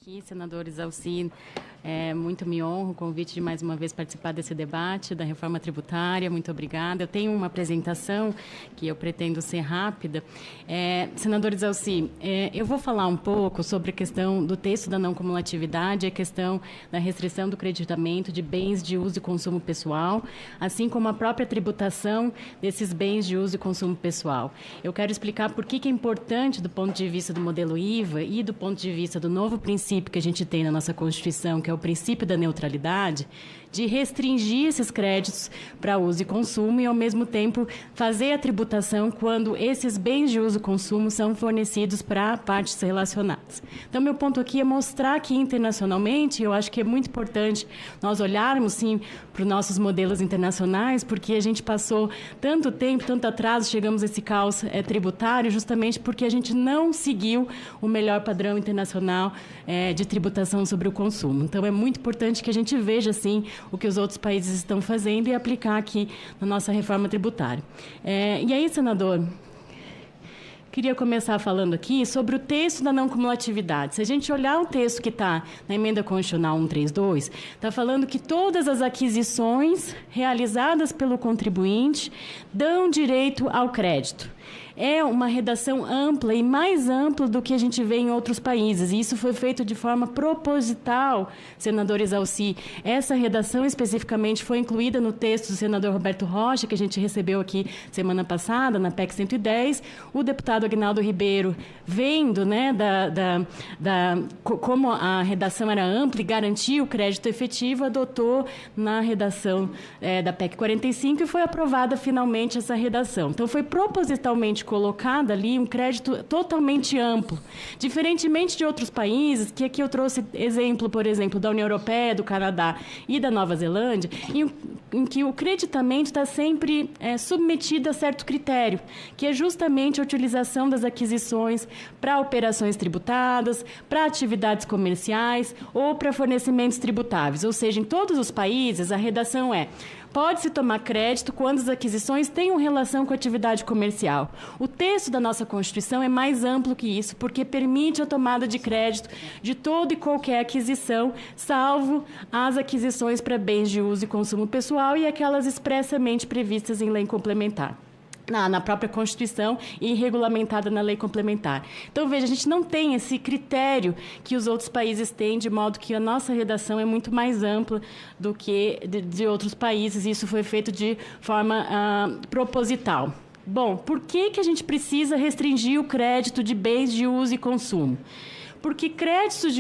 Aqui, senador Isalci, muito me honro o convite de mais uma vez participar desse debate da reforma tributária. Muito obrigada. Eu tenho uma apresentação que eu pretendo ser rápida. Senador Isalci, eu vou falar um pouco sobre a questão do texto da não cumulatividade, a questão da restrição do creditamento de bens de uso e consumo pessoal, assim como a própria tributação desses bens de uso e consumo pessoal. Eu quero explicar por que é importante, do ponto de vista do modelo IVA e do ponto de vista do novo princípio que a gente tem na nossa Constituição, que é o princípio da neutralidade, de restringir esses créditos para uso e consumo e, ao mesmo tempo, fazer a tributação quando esses bens de uso e consumo são fornecidos para partes relacionadas. Então, meu ponto aqui é mostrar que, internacionalmente, eu acho que é muito importante nós olharmos, sim, para os nossos modelos internacionais, porque a gente passou tanto tempo, tanto atraso, chegamos a esse caos tributário, justamente porque a gente não seguiu o melhor padrão internacional de tributação sobre o consumo. Então, é muito importante que a gente veja, assim, o que os outros países estão fazendo e aplicar aqui na nossa reforma tributária. E aí, senador, queria começar falando aqui sobre o texto da não cumulatividade. Se a gente olhar o texto que está na Emenda Constitucional 132, está falando que todas as aquisições realizadas pelo contribuinte dão direito ao crédito. É uma redação ampla e mais ampla do que a gente vê em outros países. E isso foi feito de forma proposital, senador Isalci. Essa redação especificamente foi incluída no texto do senador Roberto Rocha, que a gente recebeu aqui semana passada, na PEC 110. O deputado Aguinaldo Ribeiro, vendo, né, como a redação era ampla e garantia o crédito efetivo, adotou na redação da PEC 45 e foi aprovada finalmente essa redação. Então, foi propositalmente colocada ali um crédito totalmente amplo, diferentemente de outros países, que aqui eu trouxe exemplo, por exemplo, da União Europeia, do Canadá e da Nova Zelândia, em que o creditamento está sempre submetido a certo critério, que é justamente a utilização das aquisições para operações tributadas, para atividades comerciais ou para fornecimentos tributáveis. Ou seja, em todos os países, a redação pode-se tomar crédito quando as aquisições tenham relação com a atividade comercial. O texto da nossa Constituição é mais amplo que isso, porque permite a tomada de crédito de toda e qualquer aquisição, salvo as aquisições para bens de uso e consumo pessoal e aquelas expressamente previstas em lei complementar. Na própria Constituição e regulamentada na lei complementar. Então, veja, a gente não tem esse critério que os outros países têm, de modo que a nossa redação é muito mais ampla do que de outros países, e isso foi feito de forma proposital. Bom, por que a gente precisa restringir o crédito de bens de uso e consumo? Porque créditos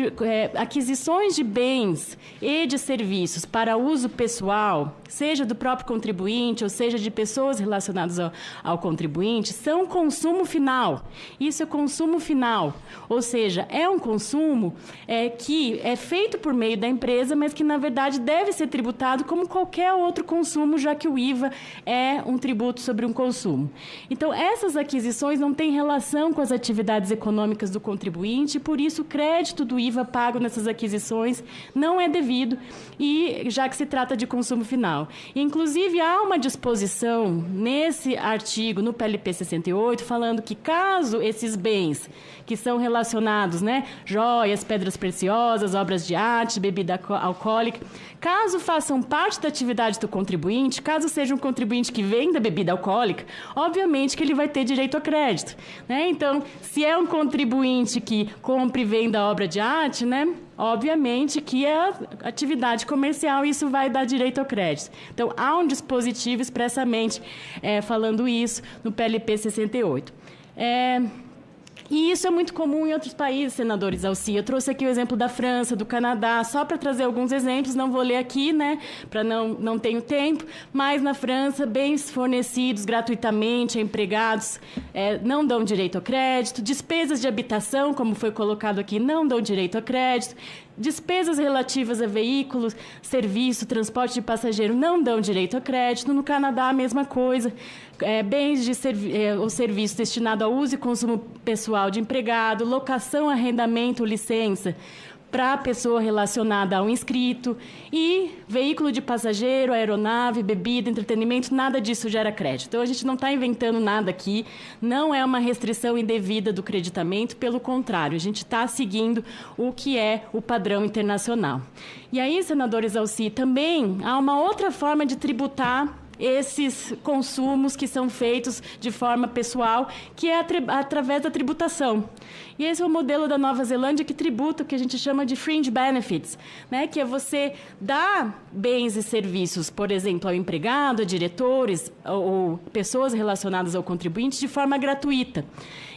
aquisições de bens e de serviços para uso pessoal, seja do próprio contribuinte ou seja de pessoas relacionadas ao contribuinte, são consumo final. Isso é consumo final, ou seja, é um consumo que é feito por meio da empresa, mas que, na verdade, deve ser tributado como qualquer outro consumo, já que o IVA é um tributo sobre um consumo. Então, essas aquisições não têm relação com as atividades econômicas do contribuinte, e, por isso, o crédito do IVA pago nessas aquisições não é devido, e já que se trata de consumo final. E, inclusive, há uma disposição nesse artigo, no PLP 68, falando que, caso esses bens que são relacionados, joias, pedras preciosas, obras de arte, bebida alcoólica, caso façam parte da atividade do contribuinte, caso seja um contribuinte que venda bebida alcoólica, obviamente que ele vai ter direito a crédito. Então, se é um contribuinte que compra e venda obra de arte, obviamente que é atividade comercial, e isso vai dar direito ao crédito. Então, há um dispositivo expressamente falando isso no PLP 68. E isso é muito comum em outros países, senador Isalci. Eu trouxe aqui o exemplo da França, do Canadá, só para trazer alguns exemplos, não vou ler aqui, para não tenho tempo, mas na França, bens fornecidos gratuitamente a empregados não dão direito ao crédito, despesas de habitação, como foi colocado aqui, não dão direito a crédito, despesas relativas a veículos, serviço, transporte de passageiro não dão direito a crédito. No Canadá, a mesma coisa. Bens ou serviços destinados ao uso e consumo pessoal de empregado, locação, arrendamento ou licença para a pessoa relacionada ao inscrito, e veículo de passageiro, aeronave, bebida, entretenimento, nada disso gera crédito. Então, a gente não está inventando nada aqui, não é uma restrição indevida do creditamento, pelo contrário, a gente está seguindo o que é o padrão internacional. E aí, senador Exauci, também há uma outra forma de tributar esses consumos que são feitos de forma pessoal, que é através da tributação. E esse é o modelo da Nova Zelândia, que tributa o que a gente chama de fringe benefits, né? Que é você dar bens e serviços, por exemplo, ao empregado, a diretores ou pessoas relacionadas ao contribuinte de forma gratuita.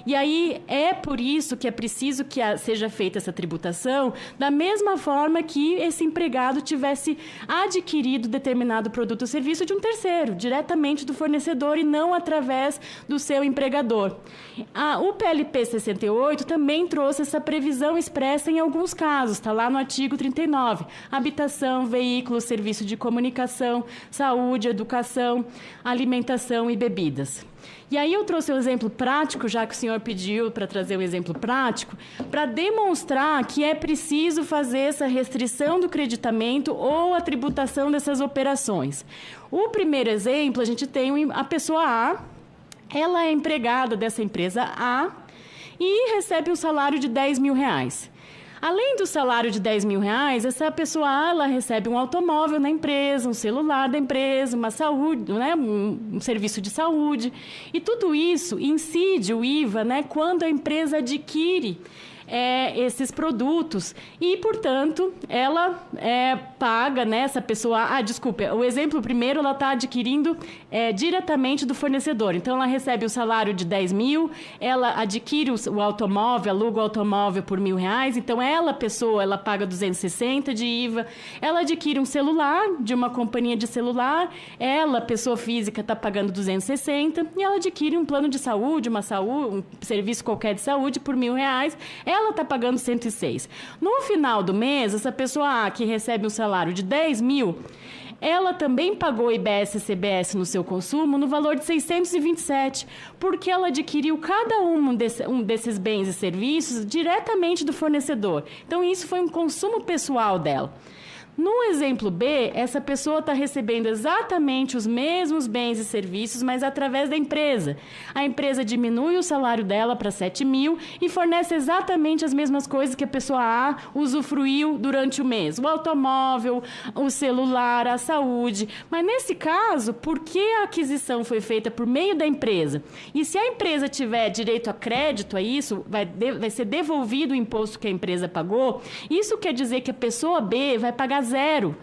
E aí é por isso que é preciso que seja feita essa tributação da mesma forma que esse empregado tivesse adquirido determinado produto ou serviço de um terceiro, diretamente do fornecedor e não através do seu empregador. O PLP 68 também trouxe essa previsão expressa em alguns casos, está lá no artigo 39, habitação, veículo, serviço de comunicação, saúde, educação, alimentação e bebidas. E aí eu trouxe um exemplo prático, já que o senhor pediu para trazer um exemplo prático, para demonstrar que é preciso fazer essa restrição do creditamento ou a tributação dessas operações. O primeiro exemplo, a gente tem a pessoa A, ela é empregada dessa empresa A e recebe um salário de R$10 mil. Além do salário de R$10 mil, essa pessoa ela recebe um automóvel na empresa, um celular da empresa, uma saúde, né, um serviço de saúde. E tudo isso incide o IVA, né, quando a empresa adquire esses produtos e, portanto, ela paga, né, essa pessoa... desculpe, o exemplo primeiro, ela está adquirindo diretamente do fornecedor. Então, ela recebe o salário de R$10 mil, ela adquire o automóvel, aluga o automóvel por R$1.000, então pessoa, ela paga 260 de IVA, ela adquire um celular de uma companhia de celular, pessoa física, está pagando 260, e ela adquire um plano de saúde, um serviço qualquer de saúde por R$1.000, ela está pagando 106. No final do mês, essa pessoa que recebe um salário de 10 mil, ela também pagou IBS e CBS no seu consumo no valor de 627, porque ela adquiriu cada um desses bens e serviços diretamente do fornecedor. Então, isso foi um consumo pessoal dela. No exemplo B, essa pessoa está recebendo exatamente os mesmos bens e serviços, mas através da empresa. A empresa diminui o salário dela para 7 mil e fornece exatamente as mesmas coisas que a pessoa A usufruiu durante o mês. O automóvel, o celular, a saúde. Mas nesse caso, porque a aquisição foi feita por meio da empresa? E se a empresa tiver direito a crédito a isso, vai ser devolvido o imposto que a empresa pagou, isso quer dizer que a pessoa B vai pagar zero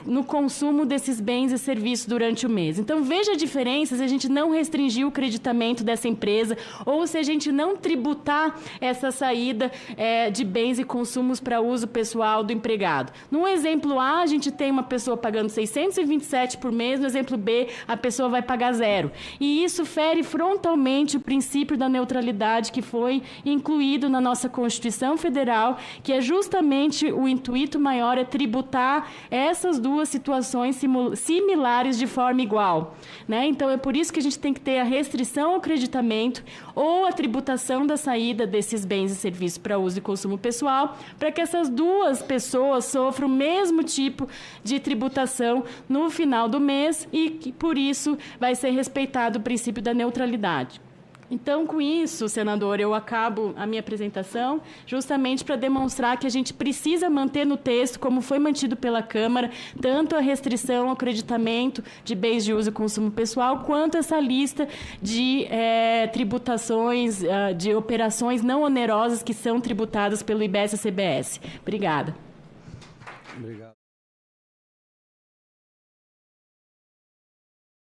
no consumo desses bens e serviços durante o mês. Então, veja a diferença se a gente não restringir o creditamento dessa empresa ou se a gente não tributar essa saída de bens e consumos para uso pessoal do empregado. No exemplo A, a gente tem uma pessoa pagando 627 por mês, no exemplo B, a pessoa vai pagar zero. E isso fere frontalmente o princípio da neutralidade que foi incluído na nossa Constituição Federal, que é justamente o intuito maior é tributar essas duas situações similares de forma igual, né? Então, é por isso que a gente tem que ter a restrição ao creditamento ou a tributação da saída desses bens e serviços para uso e consumo pessoal, para que essas duas pessoas sofram o mesmo tipo de tributação no final do mês e que, por isso, vai ser respeitado o princípio da neutralidade. Então, com isso, senador, eu acabo a minha apresentação justamente para demonstrar que a gente precisa manter no texto, como foi mantido pela Câmara, tanto a restrição ao creditamento de bens de uso e consumo pessoal, quanto essa lista de tributações, de operações não onerosas que são tributadas pelo IBS e CBS. Obrigada. Obrigado.